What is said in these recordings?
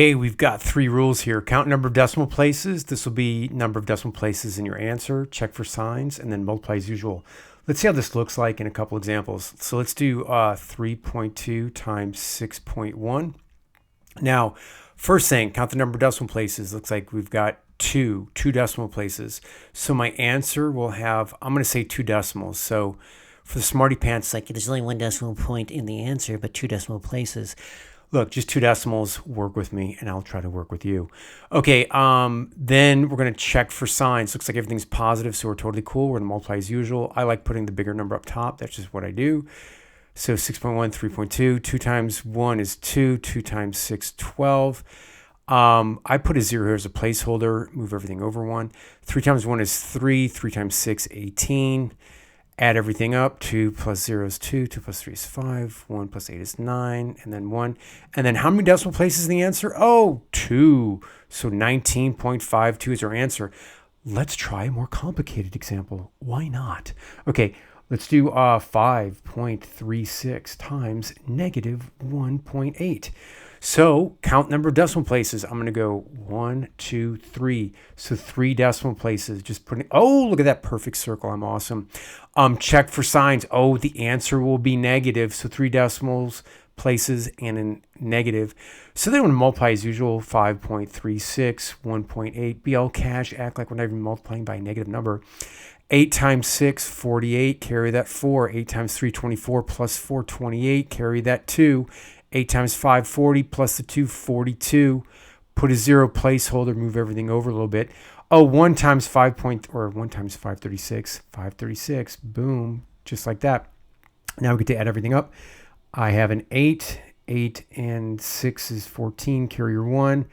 Hey, we've got 3 rules here. Count number of decimal places. This will be number of decimal places in your answer. Check for signs, and then multiply as usual. Let's see how this looks like in a couple examples. So let's do 3.2 times 6.1. Now, first thing, count the number of decimal places. Looks like we've got two decimal places. So my answer will have, I'm going to say 2 decimals. So for the smarty pants, like There's only 1 decimal point in the answer, but 2 decimal places. look, just 2 decimals, work with me, and I'll try to work with you. Okay, then we're going to check for signs. Looks like everything's positive, so we're totally cool. We're going to multiply as usual. I like putting the bigger number up top. That's just what I do. So 6.1, 3.2. 2 times 1 is 2. 2 times 6, 12. I put a 0 here as a placeholder. Move everything over 1. 3 times 1 is 3. 3 times 6, 18. Add everything up. 2 plus 0 is 2. 2 plus 3 is 5. 1 plus 8 is 9. And then 1. And then how many decimal places in the answer? Oh, 2. So 19.52 is our answer. Let's try a more complicated example. Why not? Okay, let's do 5.36 times negative 1.8. So count number of decimal places. I'm going to go 1, 2, 3. So 3 decimal places. Just putting. Oh, look at that perfect circle. I'm awesome. Check for signs. Oh, the answer will be negative. So 3 decimals places and a negative. So then I'm going to multiply as usual. 5.36, 1.8. Be all cash. Act like we're not even multiplying by a negative number. 8 times 6, 48. Carry that 4. 8 times 3, 24. Plus 4, 28. Carry that 2. 8 times 5, 40, plus the 2, 42. Put a 0 placeholder, move everything over a little bit. Oh, 1 times 1 times 536, 536, boom, just like that. Now we get to add everything up. I have an 8, 8 and 6 is 14, carry your 1.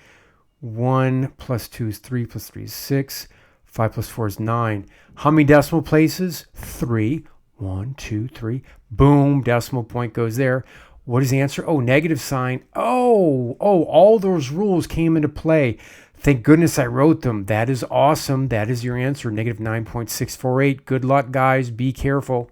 1 plus 2 is 3, plus 3 is 6. 5 plus 4 is 9. How many decimal places? 3. 1, 2, 3. Boom, decimal point goes there. What is the answer? Oh, negative sign. Oh, all those rules came into play. Thank goodness I wrote them. That is awesome. That is your answer, negative 9.648. Good luck, guys. Be careful.